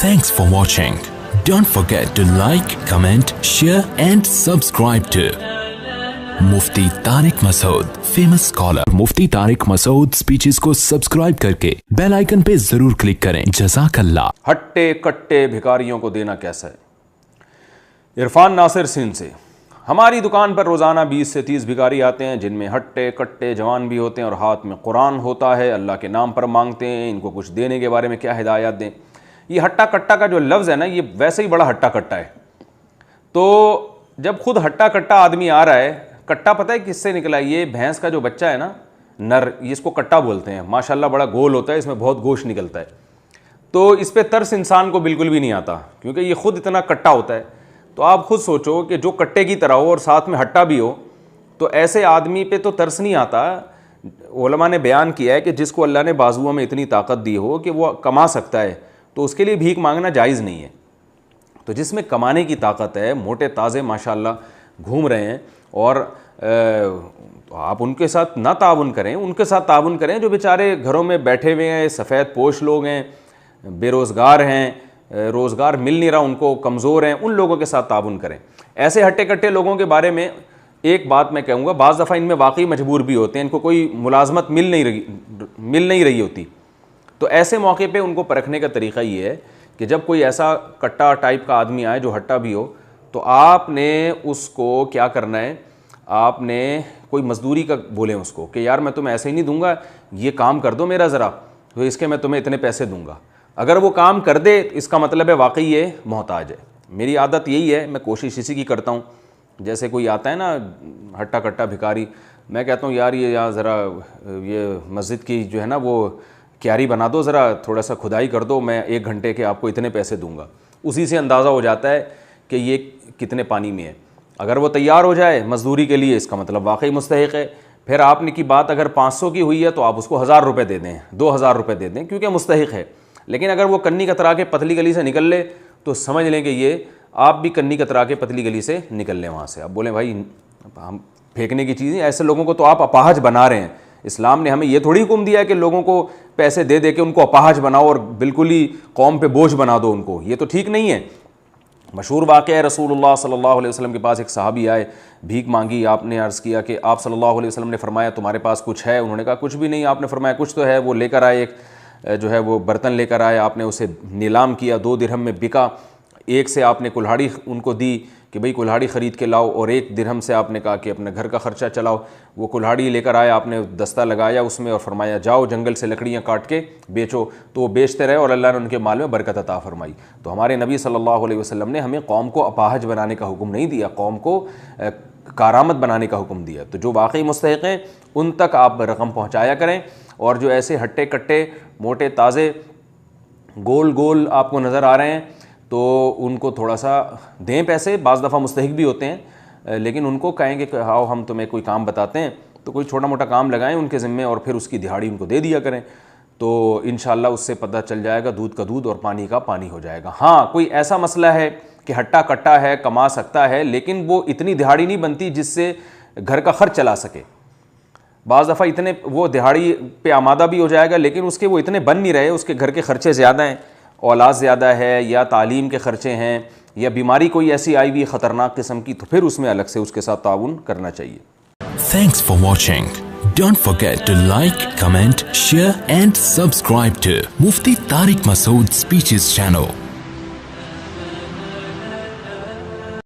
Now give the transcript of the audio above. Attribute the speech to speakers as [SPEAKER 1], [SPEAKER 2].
[SPEAKER 1] Thanks for watching. Don't forget to like, comment, share and subscribe to Mufti Tariq Masood, famous scholar. Mufti Tariq Masood speeches को subscribe करके bell icon पे जरूर click करें। जज़ाकल्लाह।
[SPEAKER 2] हट्टे कट्टे भिखारियों को देना कैसा है? इरफान नासिर सिंध से। हमारी दुकान पर रोज़ाना 20 से 30 भिखारी आते हैं, जिनमें हट्टे कट्टे जवान भी होते हैं और हाथ में कुरान होता है, अल्लाह के नाम पर मांगते हैं। इनको कुछ देने के बारे में क्या हिदायत दें? ये हट्टा कट्टा का जो लफ्ज़ है ना, ये वैसे ही बड़ा हट्टा कट्टा है। तो जब खुद हट्टा कट्टा आदमी आ रहा है, कट्टा पता है किससे निकला है? ये भैंस का जो बच्चा है ना, नर, ये इसको कट्टा बोलते हैं। माशाल्लाह बड़ा गोल होता है, इसमें बहुत गोश्त निकलता है। तो इस पे तरस इंसान को बिल्कुल भी नहीं आता, क्योंकि ये खुद इतना कट्टा होता है। तो आप खुद सोचो कि जो कट्टे की तरह हो और साथ में हट्टा भी हो, तो ऐसे आदमी पे तो तरस नहीं आता। उलमा ने बयान किया है कि जिसको अल्लाह ने बाजुओं में इतनी ताकत दी हो कि वो कमा सकता है, तो उसके लिए भीख मांगना जायज़ नहीं है। तो जिसमें कमाने की ताकत है, मोटे ताज़े माशाल्लाह घूम रहे हैं, और तो आप उनके साथ ना ताउन करें, उनके साथ ताउन करें जो बेचारे घरों में बैठे हुए हैं, सफ़ेद पोश लोग हैं, बेरोज़गार हैं, रोज़गार मिल नहीं रहा उनको, कमज़ोर हैं, उन लोगों के साथ ताउन करें। ऐसे हट्टे कट्टे लोगों के बारे में एक बात मैं कहूँगा, बाज़ दफ़ा इनमें वाकई मजबूर भी होते हैं, इनको कोई मुलाजमत मिल नहीं रही होती। तो ऐसे मौके पे उनको परखने का तरीक़ा ये है कि जब कोई ऐसा कट्टा टाइप का आदमी आए जो हट्टा भी हो, तो आपने उसको क्या करना है, आपने कोई मजदूरी का बोलें उसको कि यार मैं तुम्हें ऐसे ही नहीं दूंगा, ये काम कर दो मेरा ज़रा, तो इसके मैं तुम्हें इतने पैसे दूंगा। अगर वो काम कर दे तो इसका मतलब है वाकई ये मोहताज है। मेरी आदत यही है, मैं कोशिश इसी की करता हूँ। जैसे कोई आता है ना हट्टा कट्टा भिखारी, मैं कहता हूँ यार ये यहाँ ज़रा ये मस्जिद की जो है ना वो क्यारी बना दो, ज़रा थोड़ा सा खुदाई कर दो, मैं 1 घंटे के आपको इतने पैसे दूंगा। उसी से अंदाज़ा हो जाता है कि ये कितने पानी में है। अगर वो तैयार हो जाए मज़दूरी के लिए, इसका मतलब वाकई मुस्तहिक़ है। फिर आपने की बात अगर 500 की हुई है तो आप उसको 1000 रुपये दे दें, 2000 रुपये दे दें, क्योंकि मुस्तहिक़ है। लेकिन अगर वो कन्नी कतरा के पतली गली से निकल ले तो समझ लें कि ये आप भी कन्नी कतरा के पतली गली से निकल लें वहाँ से। आप बोलें भाई हम फेंकने की चीज़ें, ऐसे लोगों को तो आप अपाहज बना रहे हैं। इस्लाम ने हमें ये थोड़ी हुक्म दिया है कि लोगों को पैसे दे दे के उनको अपाहज बनाओ और बिल्कुल ही कौम पे बोझ बना दो उनको, ये तो ठीक नहीं है। मशहूर वाक़या है, रसूलुल्लाह सल्लल्लाहु अलैहि वसल्लम के पास एक सहाबी आए, भीख मांगी। आपने अर्ज़ किया कि आप सल्लल्लाहु अलैहि वसल्लम ने फरमाया तुम्हारे पास कुछ है? उन्होंने कहा कुछ भी नहीं। आपने फरमाया कुछ तो है। वो लेकर आए, एक जो है वो बर्तन लेकर आए। आपने उसे नीलाम किया, 2 दिरहम में बिका। एक से आपने कुल्हाड़ी उनको दी कि भाई कुल्हाड़ी ख़रीद के लाओ, और 1 दिरहम से आपने कहा कि अपने घर का ख़र्चा चलाओ। वो कुल्हाड़ी लेकर आए, आपने दस्ता लगाया उसमें और फरमाया जाओ जंगल से लकड़ियाँ काट के बेचो। तो वो बेचते रहे और अल्लाह ने उनके माल में बरकत अता फरमाई। तो हमारे नबी सल्लल्लाहु अलैहि वसल्लम ने हमें कौम को अपाहज बनाने का हुक्म नहीं दिया, कौम को कारामद बनाने का हुक्म दिया। तो जो वाकई मुस्तहिक़ हैं उन तक आप रकम पहुँचाया करें, और जो ऐसे हट्टे कट्टे मोटे ताज़े गोल गोल आपको नज़र आ रहे हैं तो उनको थोड़ा सा दें पैसे। बाज़ दफ़ा मुस्तहिक़ भी होते हैं, लेकिन उनको कहेंगे कि आओ हम तुम्हें कोई काम बताते हैं, तो कोई छोटा मोटा काम लगाएं उनके ज़िम्मे और फिर उसकी दिहाड़ी उनको दे दिया करें। तो इंशाअल्लाह उससे पता चल जाएगा, दूध का दूध और पानी का पानी हो जाएगा। हाँ, कोई ऐसा मसला है कि हट्टा कट्टा है, कमा सकता है, लेकिन वो इतनी दिहाड़ी नहीं बनती जिससे घर का खर्च चला सके। बाज़ दफ़ा इतने वो दिहाड़ी पे आमादा भी हो जाएगा, लेकिन उसके वो इतने बन नहीं रहे, उसके घर के ख़र्चे ज़्यादा हैं, औलाद ज़्यादा है, या तालीम के ख़र्चे हैं, या बीमारी कोई ऐसी आई हुई ख़तरनाक किस्म की, तो फिर उसमें अलग से उसके साथ ताउन करना चाहिए।
[SPEAKER 1] Thanks for watching. Don't forget to like, comment, share and subscribe to Mufti Tariq Masood Speeches channel.